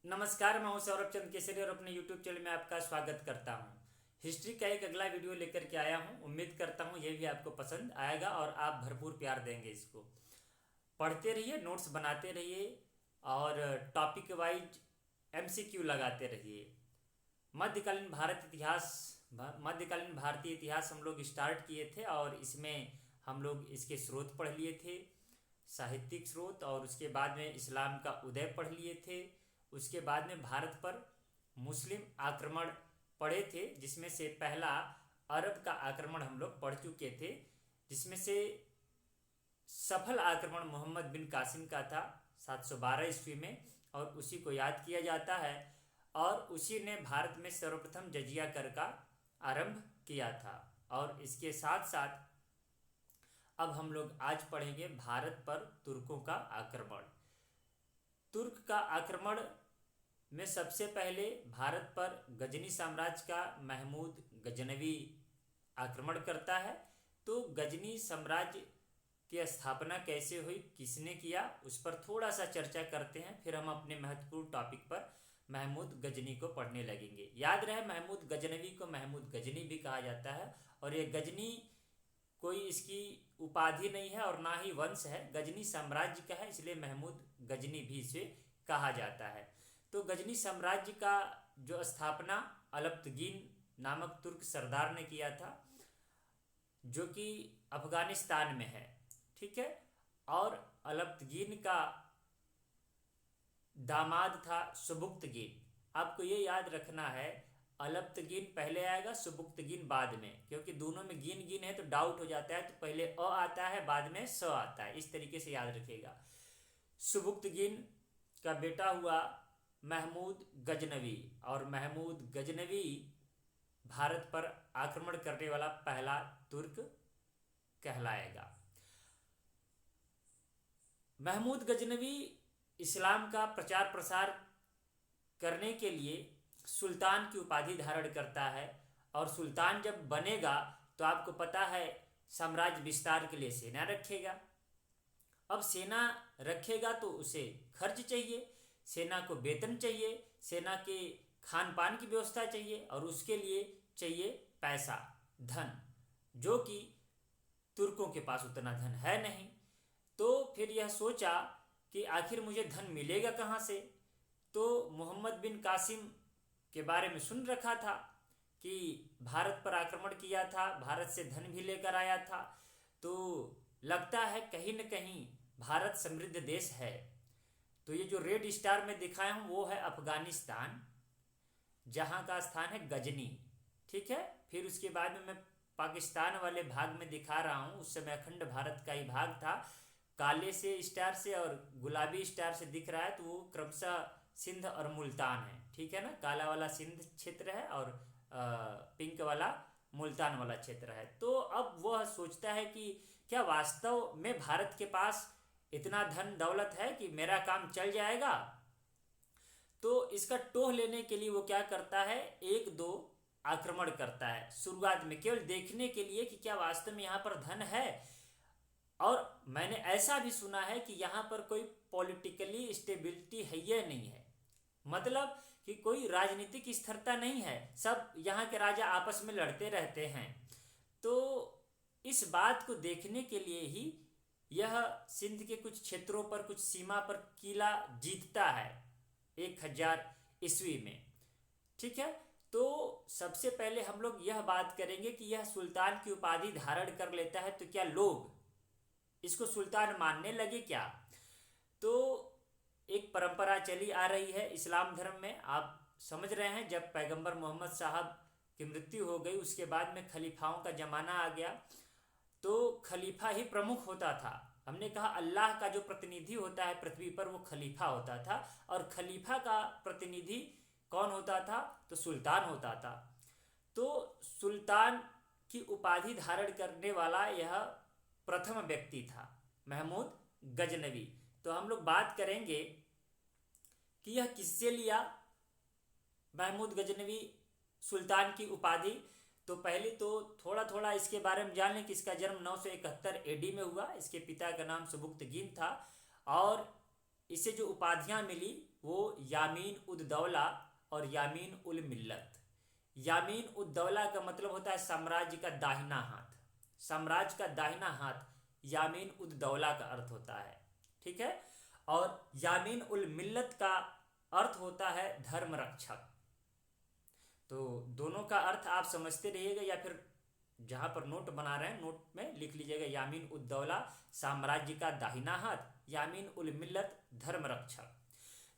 नमस्कार, मैं हूं सौरभ चंद्र केसरी और अपने YouTube चैनल में आपका स्वागत करता हूं। हिस्ट्री का एक अगला वीडियो लेकर के आया हूं। उम्मीद करता हूं ये भी आपको पसंद आएगा और आप भरपूर प्यार देंगे। इसको पढ़ते रहिए, नोट्स बनाते रहिए और टॉपिक वाइज MCQ लगाते रहिए। मध्यकालीन भारतीय इतिहास हम लोग स्टार्ट किए थे और इसमें हम लोग इसके स्रोत पढ़ लिए थे, साहित्यिक स्रोत, और उसके बाद में इस्लाम का उदय पढ़ लिए थे। उसके बाद में भारत पर मुस्लिम आक्रमण पढ़े थे, जिसमें से पहला अरब का आक्रमण हम लोग पढ़ चुके थे, जिसमें से सफल आक्रमण मोहम्मद बिन कासिम का था 712 ईस्वी में, और उसी को याद किया जाता है। और उसी ने भारत में सर्वप्रथम जजिया कर का आरंभ किया था। और इसके साथ साथ अब हम लोग आज पढ़ेंगे भारत पर तुर्कों का आक्रमण। तुर्क का आक्रमण में सबसे पहले भारत पर गजनी साम्राज्य का महमूद गजनवी आक्रमण करता है। तो गजनी साम्राज्य की स्थापना कैसे हुई, किसने किया, उस पर थोड़ा सा चर्चा करते हैं, फिर हम अपने महत्वपूर्ण टॉपिक पर महमूद गजनी को पढ़ने लगेंगे। याद रहे, महमूद गजनवी को महमूद गजनी भी कहा जाता है, और ये गजनी कोई इसकी उपाधि नहीं है और ना ही वंश है, गजनी साम्राज्य का है, इसलिए महमूद गजनी भी इसे कहा जाता है। तो गजनी साम्राज्य का जो स्थापना अलप्तगीन नामक तुर्क सरदार ने किया था, जो कि अफगानिस्तान में है, ठीक है। और अलप्तगीन का दामाद था सुबुक्तगीन। आपको ये याद रखना है, अलप्तगीन पहले आएगा, सुबुक्तगीन बाद में, क्योंकि दोनों में गिन गिन है तो डाउट हो जाता है। तो पहले अ आता है, बाद में स आता है, इस तरीके से याद रखिएगा। सुबुक्तगीन का बेटा हुआ महमूद गजनवी, और महमूद गजनवी भारत पर आक्रमण करने वाला पहला तुर्क कहलाएगा। महमूद गजनवी इस्लाम का प्रचार प्रसार करने के लिए सुल्तान की उपाधि धारण करता है, और सुल्तान जब बनेगा तो आपको पता है साम्राज्य विस्तार के लिए सेना रखेगा। अब सेना रखेगा तो उसे खर्च चाहिए, सेना को वेतन चाहिए, सेना के खान पान की व्यवस्था चाहिए, और उसके लिए चाहिए पैसा, धन, जो कि तुर्कों के पास उतना धन है नहीं। तो फिर यह सोचा कि आखिर मुझे धन मिलेगा कहाँ से। तो मोहम्मद बिन कासिम के बारे में सुन रखा था कि भारत पर आक्रमण किया था, भारत से धन भी लेकर आया था, तो लगता है कहीं न कहीं भारत समृद्ध देश है। तो ये जो रेड स्टार में दिखाया हूं वो है अफगानिस्तान, जहां का स्थान है गजनी, ठीक है। फिर उसके बाद में मैं पाकिस्तान वाले भाग में दिखा रहा हूं, उस समय अखंड भारत का ही भाग था। काले से स्टार से और गुलाबी स्टार से दिख रहा है, तो वो क्रमशः सिंध और मुल्तान है, ठीक है ना। काला वाला सिंध क्षेत्र है और पिंक वाला मुल्तान वाला क्षेत्र है। तो अब वह सोचता है कि क्या वास्तव में भारत के पास इतना धन दौलत है कि मेरा काम चल जाएगा। तो इसका टोह लेने के लिए वो क्या करता है, एक दो आक्रमण करता है शुरुआत में, केवल देखने के लिए कि क्या वास्तव में यहाँ पर धन है। और मैंने ऐसा भी सुना है कि यहाँ पर कोई पॉलिटिकली स्टेबिलिटी है या नहीं है, मतलब कि कोई राजनीतिक स्थिरता नहीं है, सब यहाँ के राजा आपस में लड़ते रहते हैं। तो इस बात को देखने के लिए ही यह सिंध के कुछ क्षेत्रों पर, कुछ सीमा पर किला जीतता है 1000 ईस्वी में, ठीक है। तो सबसे पहले हम लोग यह बात करेंगे कि यह सुल्तान की उपाधि धारण कर लेता है, तो क्या लोग इसको सुल्तान मानने लगे क्या। तो एक परंपरा चली आ रही है इस्लाम धर्म में, आप समझ रहे हैं, जब पैगंबर मोहम्मद साहब की मृत्यु हो गई, उसके बाद में खलीफाओं का जमाना आ गया, तो खलीफा ही प्रमुख होता था। हमने कहा अल्लाह का जो प्रतिनिधि होता है पृथ्वी पर, वो खलीफा होता था, और खलीफा का प्रतिनिधि कौन होता था, तो सुल्तान होता था। तो सुल्तान की उपाधि धारण करने वाला यह प्रथम व्यक्ति था, महमूद गजनवी। तो हम लोग बात करेंगे कि यह किससे लिया महमूद गजनवी सुल्तान की उपाधि। तो पहले तो थोड़ा थोड़ा इसके बारे में जान लें कि इसका जन्म 971 AD में हुआ। इसके पिता का नाम सुबुक्तगीन था, और इसे जो उपाधियां मिली वो यामीन उद दौला और यामीन उल मिल्लत। यामीन उद दौला का मतलब होता है साम्राज्य का दाहिना हाथ, साम्राज्य का दाहिना हाथ यामीन उद दौला का अर्थ होता है, ठीक है। और यामीन उल मिल्लत का अर्थ होता है धर्म रक्षक। तो दोनों का अर्थ आप समझते रहिएगा, या फिर जहां पर नोट बना रहे हैं नोट में लिख लीजिएगा। यामीन उद दौला साम्राज्य का दाहिना हाथ, यामीन उल मिल्लत धर्म रक्षक।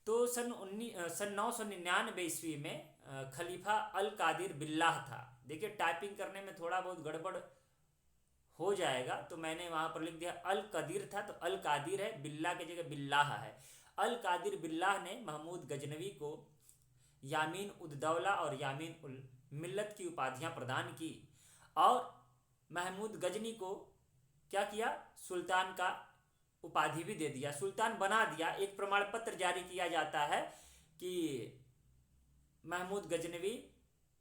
तो सन 999 ईस्वी में खलीफा अल कादिर बिल्लाह था। देखिए टाइपिंग करने में थोड़ा बहुत गड़बड़ हो जाएगा, तो मैंने वहां पर लिख दिया अल कदीर था, तो अल कादिर है, बिल्ला की जगह बिल्लाह है। अल कादिर बिल्लाह ने महमूद गजनवी को यामीन उद दौला और यामीन उल मिल्लत की उपाधियां प्रदान की, और महमूद गजनी को क्या किया, सुल्तान का उपाधि भी दे दिया, सुल्तान बना दिया। एक प्रमाण पत्र जारी किया जाता है कि महमूद गजनवी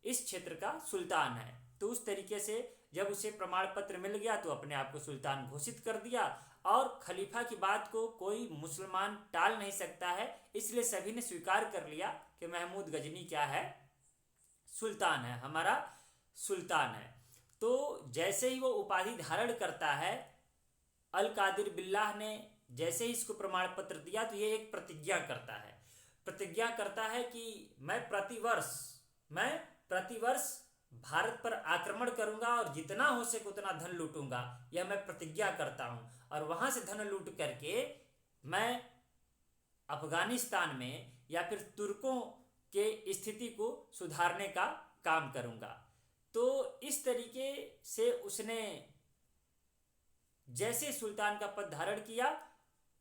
इस क्षेत्र का सुल्तान है। तो उस तरीके से जब उसे प्रमाण पत्र मिल गया तो अपने आप को सुल्तान घोषित कर दिया, और खलीफा की बात को कोई मुसलमान टाल नहीं सकता है, इसलिए सभी ने स्वीकार कर लिया कि महमूद गजनी क्या है, सुल्तान है, हमारा सुल्तान है। तो जैसे ही वो उपाधि धारण करता है, अल कादिर बिल्लाह ने जैसे ही इसको प्रमाण पत्र दिया तो ये एक प्रतिज्ञा करता है, प्रतिज्ञा करता है कि मैं प्रतिवर्ष भारत पर आक्रमण करूंगा और जितना हो सके उतना धन लूटूंगा, यह मैं प्रतिज्ञा करता हूं। और वहां से धन लूट करके मैं अफगानिस्तान में या फिर तुर्कों के स्थिति को सुधारने का काम करूंगा। तो इस तरीके से उसने जैसे सुल्तान का पद धारण किया,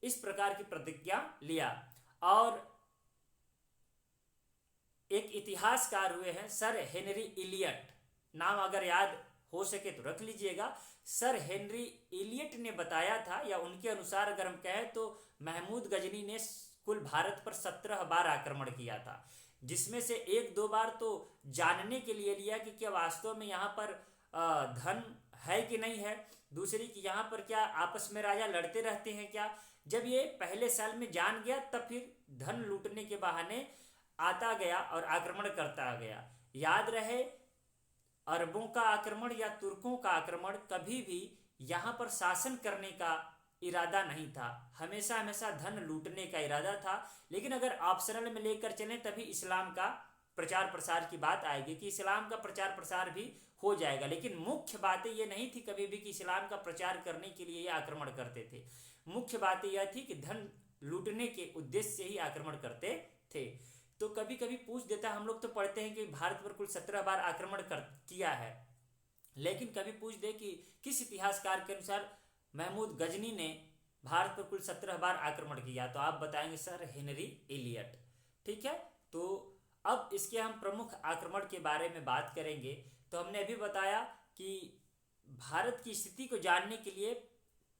इस प्रकार की प्रतिज्ञा लिया। और एक इतिहासकार हुए हैं सर हेनरी इलियट, नाम अगर याद हो सके तो रख लीजिएगा। सर हेनरी इलियट ने बताया था, या उनके अनुसार अगर हम कहें तो महमूद गजनी ने कुल भारत पर 17 बार आक्रमण किया था, जिसमें से 1-2 बार तो जानने के लिए लिया कि क्या वास्तव में यहाँ पर धन है कि नहीं है, दूसरी कि यहाँ पर क्या आपस में राजा लड़ते रहते हैं क्या। जब ये पहले साल में जान गया तब फिर धन लूटने के बहाने आता गया और आक्रमण करता गया। याद रहे, अरबों का आक्रमण या तुर्कों का आक्रमण कभी भी यहाँ पर शासन करने का इरादा नहीं था, हमेशा हमेशा धन लूटने का इरादा था। लेकिन अगर ऑप्शनल में लेकर चलें तभी इस्लाम का प्रचार प्रसार की बात आएगी कि इस्लाम का प्रचार प्रसार भी हो जाएगा। लेकिन मुख्य बातें ये नहीं थी कभी भी कि इस्लाम का प्रचार करने के लिए ये आक्रमण करते थे। मुख्य बातें यह थी कि धन लूटने के उद्देश्य से ही आक्रमण करते थे। तो कभी कभी पूछ देता, हम लोग तो पढ़ते हैं कि भारत पर कुल 17 बार आक्रमण किया है, लेकिन कभी पूछ दे कि किस इतिहासकार के अनुसार महमूद गजनी ने भारत पर कुल 17 बार आक्रमण किया, तो आप बताएंगे सर हेनरी इलियट, ठीक है। तो अब इसके हम प्रमुख आक्रमण के बारे में बात करेंगे। तो हमने अभी बताया कि भारत की स्थिति को जानने के लिए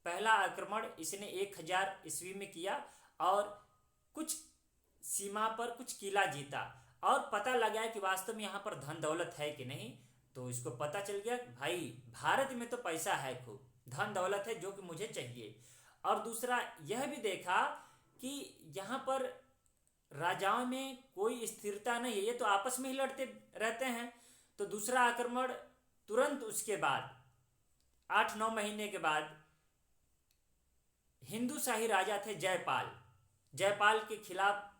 पहला आक्रमण इसने 1000 ईस्वी में किया, और कुछ सीमा पर कुछ किला जीता, और पता लगा कि वास्तव में यहाँ पर धन दौलत है कि नहीं। तो इसको पता चल गया भाई भारत में तो पैसा है, खूब धन दौलत है जो कि मुझे चाहिए। और दूसरा यह भी देखा कि यहाँ पर राजाओं में कोई स्थिरता नहीं है, ये तो आपस में ही लड़ते रहते हैं। तो दूसरा आक्रमण तुरंत उसके बाद 8-9 महीने के बाद हिंदू शाही राजा थे जयपाल के खिलाफ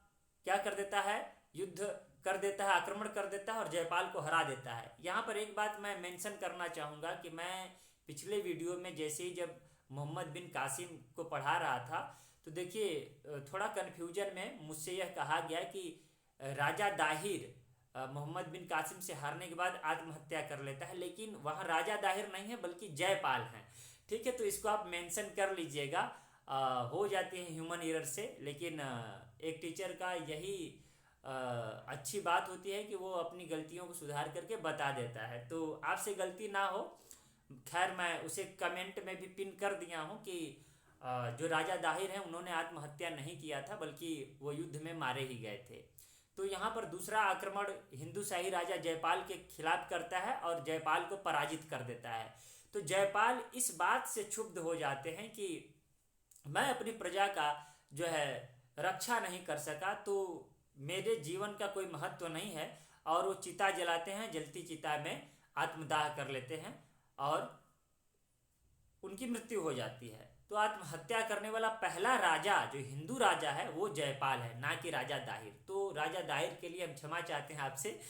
क्या कर देता है, युद्ध कर देता है, आक्रमण कर देता है और जयपाल को हरा देता है। यहाँ पर एक बात मैं मेंशन करना चाहूँगा कि मैं पिछले वीडियो में जैसे ही जब मोहम्मद बिन कासिम को पढ़ा रहा था तो देखिए थोड़ा कन्फ्यूजन में मुझसे यह कहा गया कि राजा दाहिर मोहम्मद बिन कासिम से हारने के बाद आत्महत्या कर लेता है, लेकिन वहाँ राजा दाहिर नहीं है बल्कि जयपाल हैं, ठीक है। तो इसको आप मेंशन कर लीजिएगा, हो जाते हैं ह्यूमन एरर से, लेकिन एक टीचर का यही अच्छी बात होती है कि वो अपनी गलतियों को सुधार करके बता देता है। तो आपसे गलती ना हो, खैर मैं उसे कमेंट में भी पिन कर दिया हूँ कि जो राजा दाहिर हैं उन्होंने आत्महत्या नहीं किया था बल्कि वो युद्ध में मारे ही गए थे। तो यहाँ पर दूसरा आक्रमण हिंदू शाही राजा जयपाल के खिलाफ करता है और जयपाल को पराजित कर देता है। तो जयपाल इस बात से क्षुब्ध हो जाते हैं कि मैं अपनी प्रजा का जो है रक्षा नहीं कर सका तो मेरे जीवन का कोई महत्व नहीं है, और वो चिता जलाते हैं, जलती चिता में आत्मदाह कर लेते हैं और उनकी मृत्यु हो जाती है। तो आत्महत्या करने वाला पहला राजा जो हिंदू राजा है वो जयपाल है, ना कि राजा दाहिर। तो राजा दाहिर के लिए हम क्षमा चाहते हैं आपसे।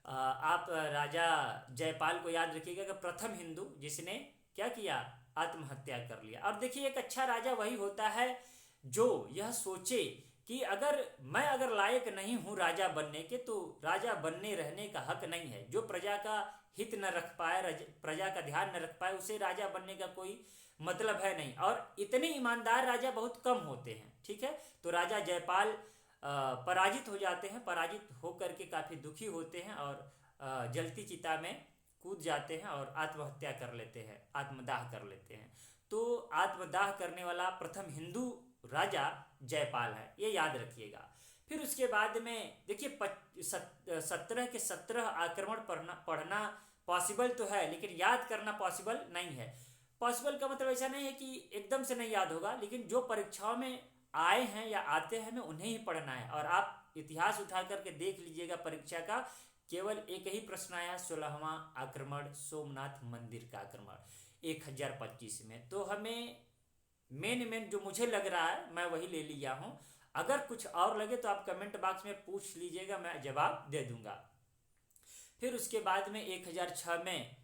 आप राजा जयपाल को याद रखिएगा कि प्रथम हिंदू जिसने क्या किया, आत्महत्या कर लिया। और देखिए, एक अच्छा राजा वही होता है जो यह सोचे कि अगर लायक नहीं हूं राजा बनने के, तो राजा बनने रहने का हक नहीं है। जो प्रजा का हित न रख पाए, प्रजा का ध्यान न रख पाए, उसे राजा बनने का कोई मतलब है नहीं। और इतने ईमानदार राजा बहुत कम होते हैं, ठीक है। तो राजा जयपाल पराजित हो जाते हैं, पराजित होकर के काफी दुखी होते हैं और जलती चिता में कूद जाते हैं और आत्महत्या कर लेते हैं, आत्मदाह कर लेते हैं। तो आत्मदाह करने वाला प्रथम हिंदू राजा जयपाल है, ये याद रखिएगा। फिर उसके बाद में देखिए 17 के 17 आक्रमण पढ़ना पॉसिबल तो है, लेकिन याद करना पॉसिबल नहीं है। पॉसिबल का मतलब ऐसा नहीं है कि एकदम से नहीं याद होगा, लेकिन जो परीक्षाओं में आए हैं या आते हैं हमें उन्हें ही पढ़ना है। और आप इतिहास उठा करके देख लीजिएगा, परीक्षा का केवल एक ही प्रश्न आया, 16वां आक्रमण, सोमनाथ मंदिर का आक्रमण 1025 में। तो हमें मेन जो मुझे लग रहा है मैं वही ले लिया हूं। अगर कुछ और लगे तो आप कमेंट बॉक्स में पूछ लीजिएगा, मैं जवाब दे दूंगा। फिर उसके बाद में 1006 में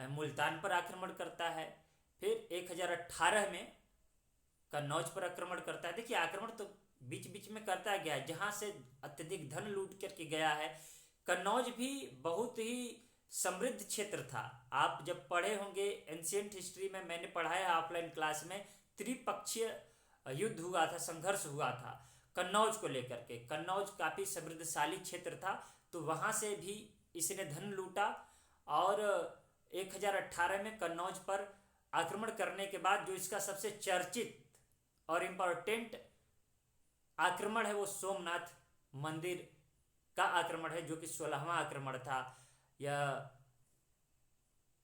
मुल्तान पर आक्रमण करता है। फिर 1018 में कन्नौज पर आक्रमण करता है। देखिए, आक्रमण तो बीच बीच में करता गया है, जहां से अत्यधिक धन लूट करके गया है। कन्नौज भी बहुत ही समृद्ध क्षेत्र था। आप जब पढ़े होंगे एंशिएंट हिस्ट्री में, मैंने पढ़ा है ऑफलाइन क्लास में, त्रिपक्षीय युद्ध हुआ था, संघर्ष हुआ था कन्नौज को लेकर के। कन्नौज काफी समृद्धशाली क्षेत्र था, तो वहां से भी इसने धन लूटा। और 1018 में कन्नौज पर आक्रमण करने के बाद जो इसका सबसे चर्चित और इम्पोर्टेंट आक्रमण है वो सोमनाथ मंदिर का आक्रमण है, जो कि 16वां आक्रमण था। यह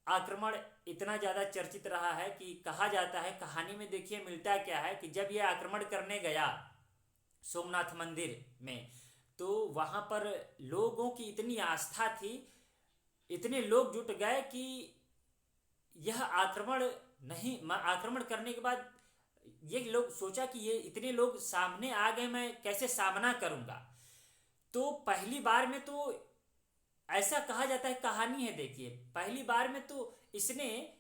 आक्रमण इतना ज्यादा चर्चित रहा है कि कहा जाता है, कहानी में देखिए मिलता क्या है, कि जब यह आक्रमण करने गया सोमनाथ मंदिर में, तो वहां पर लोगों की इतनी आस्था थी, इतने लोग जुट गए कि यह आक्रमण करने के बाद ये लोग सोचा कि ये इतने लोग सामने आ गए, मैं कैसे सामना करूंगा। तो पहली बार में तो ऐसा कहा जाता है, कहानी है देखिए, पहली बार में तो इसने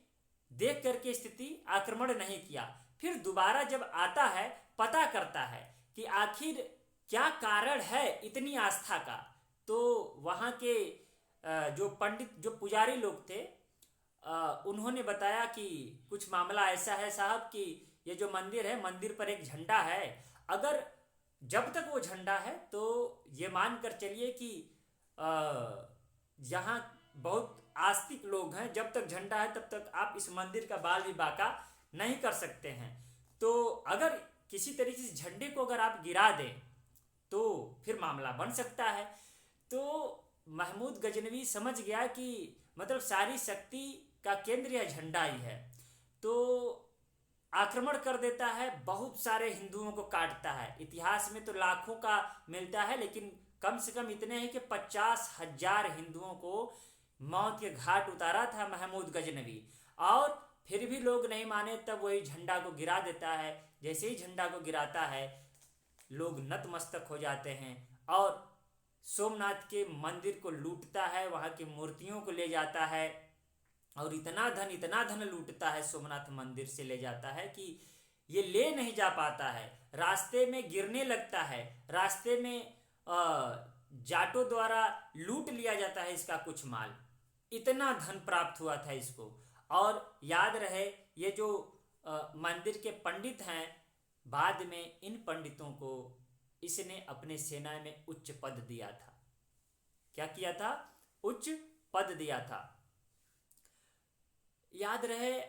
देख करके स्थिति आक्रमण नहीं किया। फिर दोबारा जब आता है, पता करता है कि आखिर क्या कारण है इतनी आस्था का। तो वहां के जो पंडित, जो पुजारी लोग थे, उन्होंने बताया कि कुछ मामला ऐसा है साहब कि ये जो मंदिर है, मंदिर पर एक झंडा है, अगर जब तक वो झंडा है तो ये मान कर चलिए कि जहां बहुत आस्तिक लोग हैं, जब तक झंडा है तब तक आप इस मंदिर का बाल भी बाका नहीं कर सकते हैं। तो अगर किसी तरीके से झंडे को अगर आप गिरा दें तो फिर मामला बन सकता है। तो महमूद गजनवी समझ गया कि मतलब सारी शक्ति का केंद्र यह झंडा ही है। तो आक्रमण कर देता है, बहुत सारे हिंदुओं को काटता है। इतिहास में तो लाखों का मिलता है, लेकिन कम से कम इतने हैं कि 50,000 हिंदुओं को मौत के घाट उतारा था महमूद गजनवी। और फिर भी लोग नहीं माने, तब वही झंडा को गिरा देता है। जैसे ही झंडा को गिराता है, लोग नतमस्तक हो जाते हैं और सोमनाथ के मंदिर को लूटता है, वहां की मूर्तियों को ले जाता है और इतना धन लूटता है, सोमनाथ मंदिर से ले जाता है कि ये ले नहीं जा पाता है, रास्ते में गिरने लगता है, रास्ते में जाटों द्वारा लूट लिया जाता है इसका कुछ माल। इतना धन प्राप्त हुआ था इसको। और याद रहे, ये जो मंदिर के पंडित हैं, बाद में इन पंडितों को इसने अपने सेना में उच्च पद दिया था। क्या किया था? उच्च पद दिया था। याद रहे,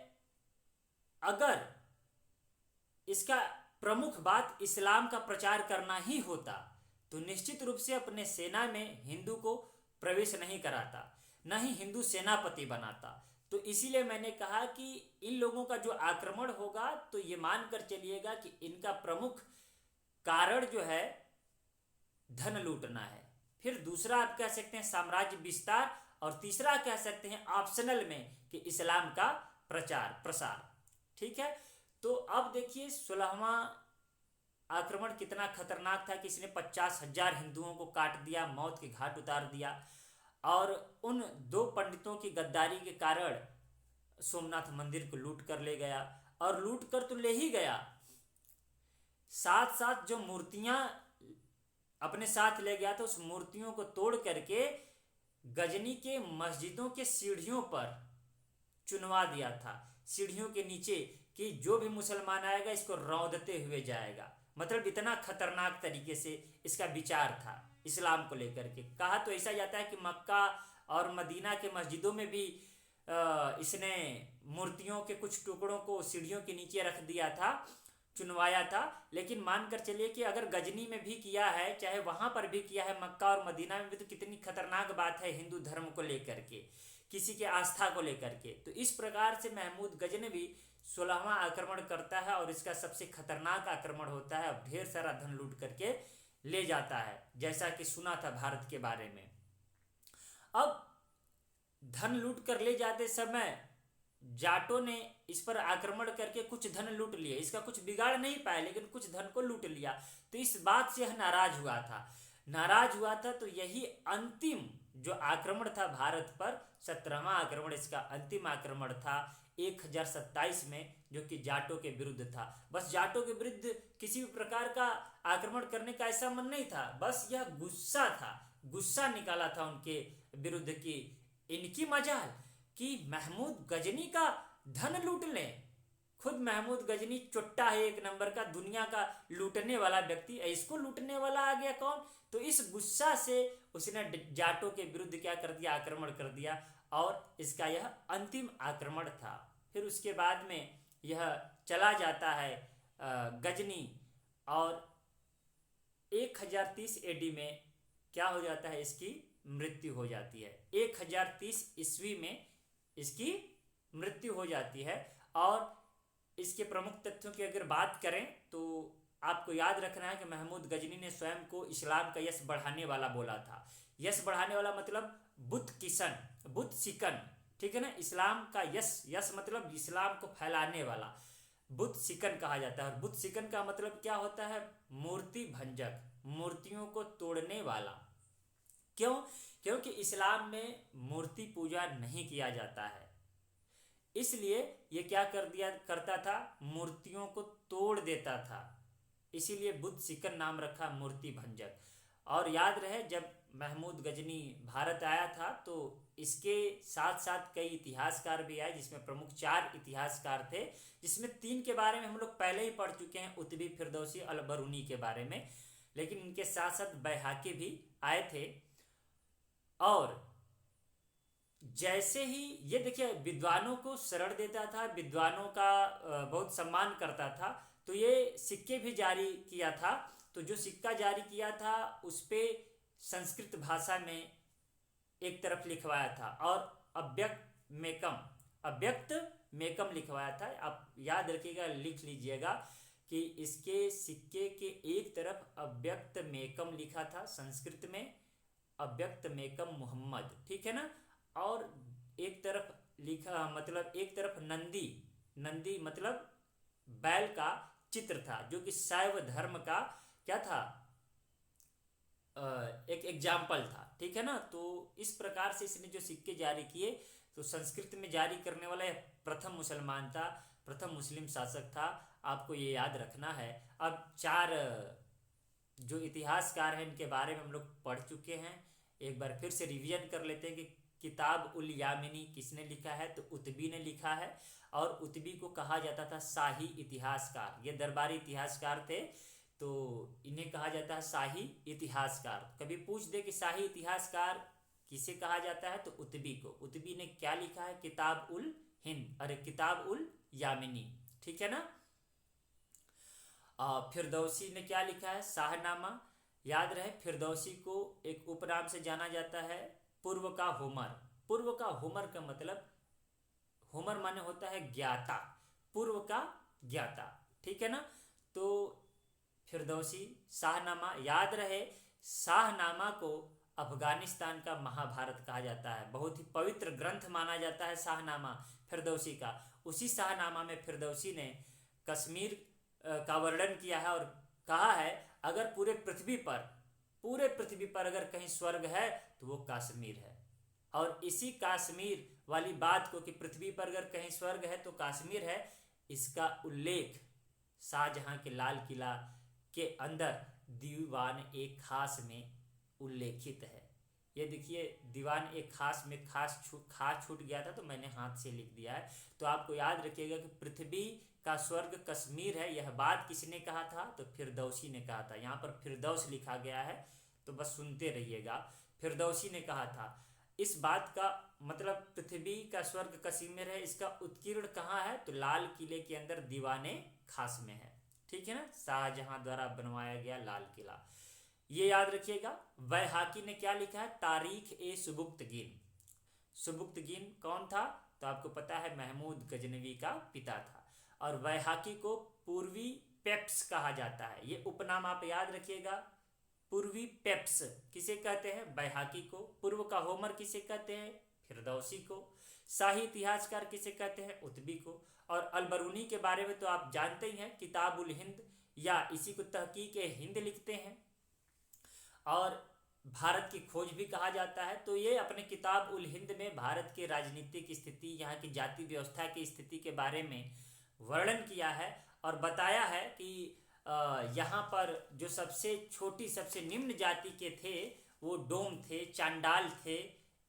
अगर इसका प्रमुख बात इस्लाम का प्रचार करना ही होता तो निश्चित रूप से अपने सेना में हिंदू को प्रवेश नहीं कराता, न ही हिंदू सेनापति बनाता। तो इसीलिए मैंने कहा कि इन लोगों का जो आक्रमण होगा तो ये मानकर चलिएगा कि इनका प्रमुख कारण जो है धन लूटना है। फिर दूसरा आप कह सकते हैं साम्राज्य विस्तार, और तीसरा कह सकते हैं ऑप्शनल में कि इस्लाम का प्रचार प्रसार। ठीक है, तो अब देखिए 16वां आक्रमण कितना खतरनाक था कि इसने 50,000 हिंदुओं को काट दिया, मौत के घाट उतार दिया। और उन दो पंडितों की गद्दारी के कारण सोमनाथ मंदिर को लूट कर ले गया, और लूट कर तो ले ही गया, साथ साथ जो मूर्तियां अपने साथ ले गया था उस मूर्तियों को तोड़ करके गजनी के मस्जिदों के सीढ़ियों पर चुनवा दिया था, सीढ़ियों के नीचे, कि जो भी मुसलमान आएगा इसको रौंदते हुए जाएगा। मतलब इतना खतरनाक तरीके से इसका विचार था इस्लाम को लेकर के। कहा तो ऐसा जाता है कि मक्का और मदीना के मस्जिदों में भी इसने मूर्तियों के कुछ टुकड़ों को सीढ़ियों के नीचे रख दिया था, चुनवाया था। लेकिन मानकर चलिए कि अगर गजनी में भी किया है, चाहे वहां पर भी किया है, मक्का और मदीना में भी, तो कितनी खतरनाक बात है हिंदू धर्म को लेकर के, किसी के आस्था को लेकर के। तो इस प्रकार से महमूद गजनवी 16वां आक्रमण करता है, और इसका सबसे खतरनाक आक्रमण होता है, और ढेर सारा धन लूट करके ले जाता है, जैसा कि सुना था भारत के बारे में। अब धन लूट कर ले जाते समय जाटों ने इस पर आक्रमण करके कुछ धन लूट लिया, इसका कुछ बिगाड़ नहीं पाया, लेकिन कुछ धन को लूट लिया। तो इस बात से यह नाराज हुआ था। तो यही अंतिम जो आक्रमण था भारत पर, 17वां आक्रमण इसका अंतिम आक्रमण था 1027 में, जो कि जाटों के विरुद्ध था। बस जाटों के विरुद्ध किसी भी प्रकार का आक्रमण करने का ऐसा मन नहीं था, बस यह गुस्सा था, गुस्सा निकाला था उनके विरुद्ध की इनकी मजाल कि महमूद गजनी का धन लूट लें। खुद महमूद गजनी चुट्टा है, एक नंबर का, दुनिया का लूटने वाला व्यक्ति, इसको लूटने वाला आ गया कौन? तो इस गुस्सा से उसने जाटों के विरुद्ध क्या कर दिया, आक्रमण कर दिया, और इसका यह अंतिम आक्रमण था। फिर उसके बाद में यह चला जाता है गजनी, और 1030 एडी में क्या हो जाता है, इसकी मृत्यु हो जाती है। 1030 ईस्वी में इसकी मृत्यु हो जाती है। और इसके प्रमुख तथ्यों की अगर बात करें तो आपको याद रखना है कि महमूद गजनी ने स्वयं को इस्लाम का यश बढ़ाने वाला बोला था। यश बढ़ाने वाला मतलब बुत सिकन, ठीक है ना। इस्लाम का यश मतलब इस्लाम को फैलाने वाला, बुत सिकन कहा जाता है। और बुत सिकन का मतलब क्या होता है? मूर्ति भंजक, मूर्तियों को तोड़ने वाला। क्यों? क्योंकि इस्लाम में मूर्ति पूजा नहीं किया जाता है, इसलिए ये क्या करता था, मूर्तियों को तोड़ देता था, इसीलिए बुद्ध सिकन नाम रखा, मूर्ति भंजक। और याद रहे जब महमूद गजनी भारत आया था तो इसके साथ साथ कई इतिहासकार भी आए, जिसमें प्रमुख 4 इतिहासकार थे, जिसमें 3 के बारे में हम लोग पहले ही पढ़ चुके हैं, उतबी, फिरदौसी, अल-बरूनी के बारे में। लेकिन इनके साथ साथ बैहाकी भी आए थे। और जैसे ही ये देखिए विद्वानों को शरण देता था, विद्वानों का बहुत सम्मान करता था, तो ये सिक्के भी जारी किया था। तो जो सिक्का जारी किया था उस पे संस्कृत भाषा में एक तरफ लिखवाया था, और अव्यक्त मेकम लिखवाया था। आप याद रखिएगा, लिख लीजिएगा कि इसके सिक्के के एक तरफ अव्यक्त मेकम लिखा था, संस्कृत में अव्यक्त मेकम मोहम्मद, ठीक है ना। और एक तरफ लिखा, मतलब एक तरफ नंदी मतलब बैल का चित्र था, जो कि शैव धर्म का क्या था, एक एग्जाम्पल था, ठीक है ना। तो इस प्रकार से इसने जो सिक्के जारी किए, तो संस्कृत में जारी करने वाला यह प्रथम मुसलमान था, प्रथम मुस्लिम शासक था, आपको ये याद रखना है। अब 4 जो इतिहासकार हैं इनके बारे में हम लोग पढ़ चुके हैं, एक बार फिर से रिवीजन कर लेते हैं कि किताब उल यामिनी किसने लिखा है, तो उतबी ने लिखा है। और उतबी को कहा जाता था शाही इतिहासकार, ये दरबारी इतिहासकार थे, तो इन्हें कहा जाता है शाही इतिहासकार। कभी पूछ दे कि शाही इतिहासकार किसे कहा जाता है, तो उतबी को। उतबी ने क्या लिखा है, किताब उल हिंद, अरे किताब उल यामिनी, ठीक है ना। फिरदौसी ने क्या लिखा है, शाहनामा। याद रहे फिरदौसी को एक उपनाम से जाना जाता है, पूर्व का होमर। पूर्व का होमर का मतलब, होमर माने होता है ज्ञाता, पूर्व का ज्ञाता, ठीक है ना। तो फिरदौसी शाहनामा। याद रहे, शाहनामा को अफगानिस्तान का महाभारत कहा जाता है। बहुत ही पवित्र ग्रंथ माना जाता है शाहनामा फिरदौसी का। उसी शाहनामा में फिरदौसी ने कश्मीर का वर्णन किया है और कहा है अगर पूरे पृथ्वी पर अगर कहीं स्वर्ग है तो वो कश्मीर है। और इसी कश्मीर वाली बात को कि पृथ्वी पर अगर कहीं स्वर्ग है तो कश्मीर है, इसका उल्लेख शाहजहां के लाल किला के अंदर दीवान-ए-खास में उल्लेखित है। ये देखिए, दीवान-ए-खास में खास छूट गया था तो मैंने हाथ से लिख दिया है। तो आपको याद रखिएगा कि पृथ्वी का स्वर्ग कश्मीर है। यह बात किसने कहा था? तो फिरदौसी ने कहा था। यहाँ पर फिरदौस लिखा गया है तो बस सुनते रहिएगा। फिरदौसी ने कहा था। इस बात का मतलब पृथ्वी का स्वर्ग कश्मीर है, इसका उत्कीर्ण कहाँ है? तो लाल किले के अंदर दीवान-ए-खास में है। ठीक है ना, शाहजहां द्वारा बनवाया गया लाल किला, ये याद रखिएगा। बैहाकी ने क्या लिखा है? तारीख-ए-सुबुक्तगीन। सुबुक्तगीन कौन था? तो आपको पता है महमूद गजनवी का पिता था। और बैहाकी को पूर्वी पेप्स कहा जाता है। ये उपनाम आप याद रखिएगा। पूर्वी पेप्स किसे कहते हैं? बैहाकी को। पूर्व का होमर किसे कहते हैं? फिरदौसी को। शाही इतिहासकार किसे कहते हैं? उत्बी को। और अलबरूनी के बारे में तो आप जानते ही हैं, किताबुल हिंद या इसी को तहकीक-ए-हिंद लिखते हैं और भारत की खोज भी कहा जाता है। तो ये अपने किताब उल हिंद में भारत की राजनीतिक स्थिति, यहाँ की जाति व्यवस्था की स्थिति के बारे में वर्णन किया है और बताया है कि यहाँ पर जो सबसे छोटी सबसे निम्न जाति के थे वो डोम थे, चांडाल थे।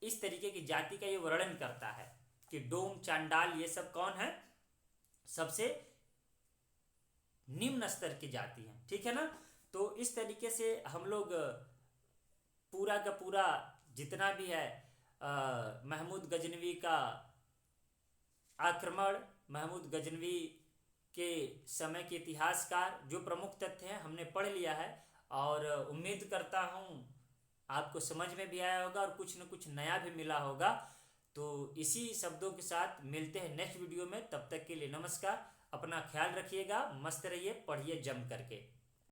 इस तरीके की जाति का ये वर्णन करता है कि डोम, चांडाल ये सब कौन है? सबसे निम्न स्तर की जाति है। ठीक है ना। तो इस तरीके से हम लोग पूरा का पूरा जितना भी है महमूद गजनवी का आक्रमण, महमूद गजनवी के समय के इतिहासकार, जो प्रमुख तथ्य हैं हमने पढ़ लिया है और उम्मीद करता हूँ आपको समझ में भी आया होगा और कुछ न कुछ नया भी मिला होगा। तो इसी शब्दों के साथ मिलते हैं नेक्स्ट वीडियो में। तब तक के लिए नमस्कार। अपना ख्याल रखिएगा, मस्त रहिए, पढ़िए जम करके।